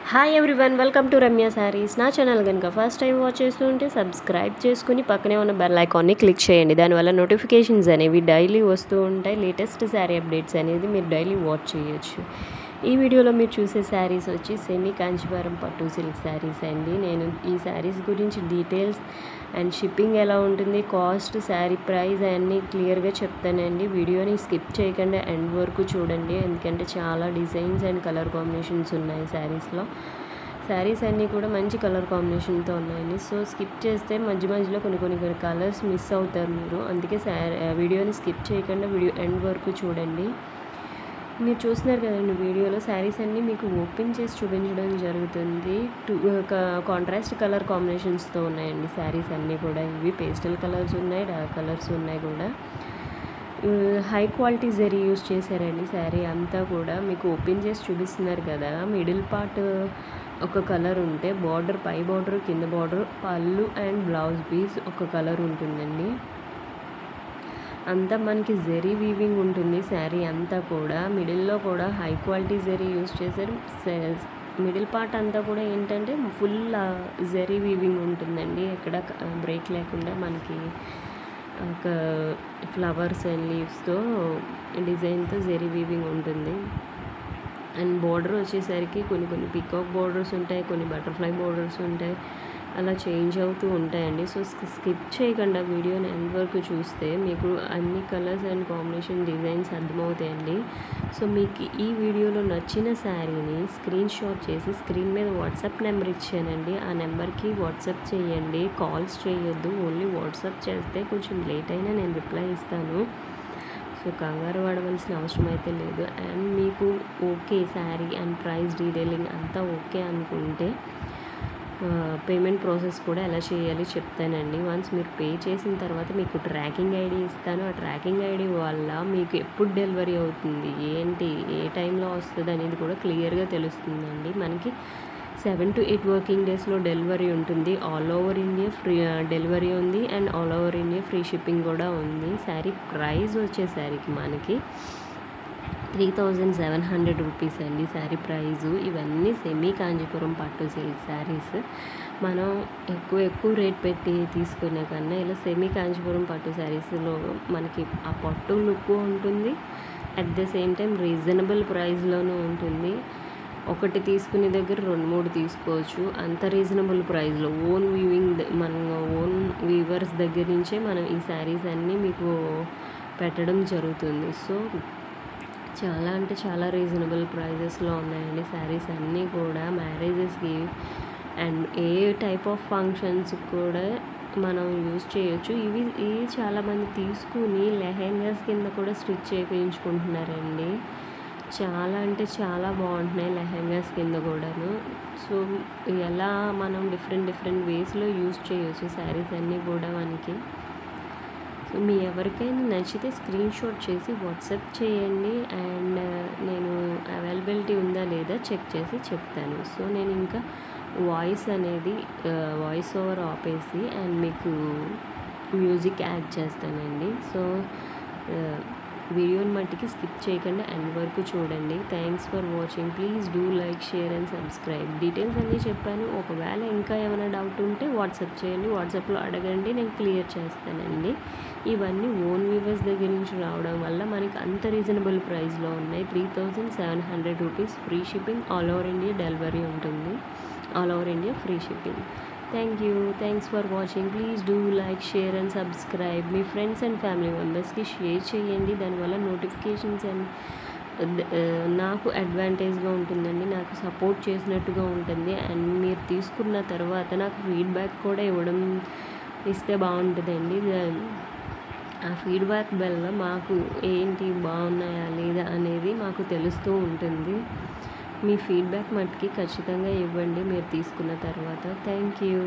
Hi everyone, welcome to Ramya saris. నా channel కనుక first time watch చేస్తుంటే సబ్స్క్రైబ్ చేసుకుని పక్కనే ఉన్న బెల్ ఐకాన్ని క్లిక్ చేయండి. దానివల్ల నోటిఫికేషన్స్ అనేవి డైలీ వస్తూ ఉంటాయి. లేటెస్ట్ శారీ అప్డేట్స్ అనేది మీరు డైలీ వాచ్ చేయొచ్చు. ఈ వీడియోలో మీరు చూసే శారీస్ వచ్చి సెమీ కాంచీవరం పట్టు సిల్క్ శారీస్ అండి. నేను ఈ శారీస్ గురించి డీటెయిల్స్ అండ్ షిప్పింగ్ ఎలా ఉంటుంది, కాస్ట్, శారీ ప్రైస్ అన్నీ క్లియర్గా చెప్తానండి. వీడియోని స్కిప్ చేయకుండా ఎండ్ వరకు చూడండి, ఎందుకంటే చాలా డిజైన్స్ అండ్ కలర్ కాంబినేషన్స్ ఉన్నాయి శారీస్లో. శారీస్ అన్నీ కూడా మంచి కలర్ కాంబినేషన్తో ఉన్నాయండి. సో స్కిప్ చేస్తే మధ్య మధ్యలో కొన్ని కలర్స్ మిస్ అవుతారు మీరు. అందుకే వీడియోని స్కిప్ చేయకుండా వీడియో ఎండ్ వరకు చూడండి. మీరు చూస్తున్నారు కదండి, వీడియోలో శారీస్ అన్నీ మీకు ఓపెన్ చేసి చూపించడం జరుగుతుంది. కాంట్రాస్ట్ కలర్ కాంబినేషన్స్తో ఉన్నాయండి శారీస్ అన్నీ కూడా. ఇవి పేస్టల్ కలర్స్ ఉన్నాయి, డార్క్ కలర్స్ ఉన్నాయి కూడా. హై క్వాలిటీ జరీ యూజ్ చేశారండి శారీ అంతా కూడా. మీకు ఓపెన్ చేసి చూపిస్తున్నారు కదా, మిడిల్ పార్ట్ ఒక కలర్ ఉంటే బార్డర్, పై బార్డర్, కింద బార్డర్, పళ్ళు అండ్ బ్లౌజ్ పీస్ ఒక కలర్ ఉంటుందండి. అంతా మనకి జరీ వీవింగ్ ఉంటుంది శారీ అంతా కూడా. మిడిల్లో కూడా హై క్వాలిటీ జరీ యూజ్ చేశారు. మిడిల్ పార్ట్ అంతా కూడా ఏంటంటే ఫుల్ జరీ వీవింగ్ ఉంటుందండి. ఎక్కడ బ్రేక్ లేకుండా మనకి ఒక ఫ్లవర్స్ అండ్ లీవ్స్తో డిజైన్తో జరీ వీవింగ్ ఉంటుంది. అండ్ బోర్డర్ వచ్చేసరికి కొన్ని పికాక్ బోర్డర్స్ ఉంటాయి, కొన్ని బటర్ఫ్లై బోర్డర్స్ ఉంటాయి, అలా చేంజ్ అవుతూ ఉంటాయండి. సో స్కిప్ చేయకుండా వీడియోని ఎండ్ వరకు చూస్తే మీకు అన్ని కలర్స్ అండ్ కాంబినేషన్ డిజైన్స్ అర్థమవుతాయండి. సో మీకు ఈ వీడియోలో నచ్చిన శారీని స్క్రీన్ షాట్ చేసి స్క్రీన్ మీద వాట్సాప్ నెంబర్ ఇచ్చానండి. ఆ నెంబర్కి వాట్సాప్ చేయండి, కాల్స్ చేయొద్దు. ఓన్లీ వాట్సాప్ చేస్తే కొంచెం లేట్ అయినా నేను రిప్లై ఇస్తాను. సో కంగారు పడవలసిన అవసరం అయితే లేదు. అండ్ మీకు okay sari and price detailing అంతా ఓకే అనుకుంటే పేమెంట్ ప్రాసెస్ కూడా ఎలా చేయాలి చెప్తానండి. వన్స్ మీరు పే చేసిన తర్వాత మీకు ట్రాకింగ్ ఐడి ఇస్తాను. ఆ ట్రాకింగ్ ఐడి వల్ల మీకు ఎప్పుడు డెలివరీ అవుతుంది, ఏంటి, ఏ టైంలో వస్తుంది అనేది కూడా క్లియర్గా తెలుస్తుందండి. మనకి 7 to 8 వర్కింగ్ డేస్లో డెలివరీ ఉంటుంది. All over India free delivery ఉంది and all over India free shipping కూడా ఉంది. శారీ ప్రైస్ వచ్చేసరికి మనకి 3700 రూపీస్ అండి శారీ ప్రైజు. ఇవన్నీ సెమీ కాంచీపురం పట్టు సిల్క్ శారీస్. మనం ఎక్కువ రేట్ పెట్టి తీసుకునే కన్నా ఇలా సెమీ కాంచీపురం పట్టు శారీస్లో మనకి ఆ పట్టు లుక్ ఉంటుంది, at the same time reasonable ప్రైస్లోనూ ఉంటుంది. ఒకటి తీసుకునే దగ్గర 2-3 తీసుకోవచ్చు, అంత రీజనబుల్ ప్రైస్లో. ఓన్ వీవింగ్, మన ఓన్ వీవర్స్ దగ్గర నుంచే మనం ఈ శారీస్ అన్నీ మీకు పెట్టడం జరుగుతుంది. సో చాలా అంటే చాలా రీజనబుల్ ప్రైజెస్లో ఉన్నాయండి శారీస్ అన్నీ కూడా. మ్యారేజెస్కి అండ్ ఏ టైప్ ఆఫ్ ఫంక్షన్స్ కూడా మనం యూజ్ చేయొచ్చు. ఇవి చాలామంది తీసుకుని లెహెంగాస్ కింద కూడా స్టిచ్ చేయించుకుంటున్నారండి. చాలా అంటే చాలా బాగుంటున్నాయి లెహెంగాస్ కింద కూడాను. సో ఎలా మనం డిఫరెంట్ వేస్లో యూజ్ చేయొచ్చు శారీస్ అన్నీ కూడా మనకి. సో మీ ఎవరికైనా నచ్చితే స్క్రీన్ షాట్ చేసి వాట్సాప్ చేయండి. అండ్ నేను అవైలబిలిటీ ఉందా లేదా చెక్ చేసి చెప్తాను. సో నేను ఇంకా వాయిస్ ఓవర్ ఆపేసి అండ్ మీకు మ్యూజిక్ యాడ్ చేస్తానండి. సో వీడియోని మట్టికి స్కిప్ చేయకుండా ఎండ్ వరకు చూడండి. Thanks for watching. Please do like, share and subscribe. Details అన్నీ చెప్పాను. ఒకవేళ ఇంకా ఏమైనా డౌట్ ఉంటే వాట్సాప్ చేయండి, వాట్సాప్లో అడగండి, నేను క్లియర్ చేస్తానండి. ఇవన్నీ ఓన్ వీవర్స్ దగ్గర నుంచి రావడం వల్ల మనకి అంత రీజనబుల్ ప్రైస్లో ఉన్నాయి. 3700 rupees free shipping, all over India delivery ఉంటుంది, all over India free shipping. Thanks for watching. Please do like, share and subscribe. మీ ఫ్రెండ్స్ అండ్ ఫ్యామిలీ మెంబర్స్కి షేర్ చేయండి. దానివల్ల నోటిఫికేషన్స్ అండ్ నాకు అడ్వాంటేజ్గా ఉంటుందండి, నాకు సపోర్ట్ చేసినట్టుగా ఉంటుంది. అండ్ మీరు తీసుకున్న తర్వాత నాకు ఫీడ్బ్యాక్ కూడా ఇస్తే బాగుంటుందండి. ఆ ఫీడ్బ్యాక్ వల్ల మాకు ఏంటి బాగున్నాయా లేదా అనేది మాకు తెలుస్తూ ఉంటుంది. మీ ఫీడ్బ్యాక్ మట్టుకి ఖచ్చితంగా ఇవ్వండి మీరు తీసుకున్న తర్వాత. Thank you.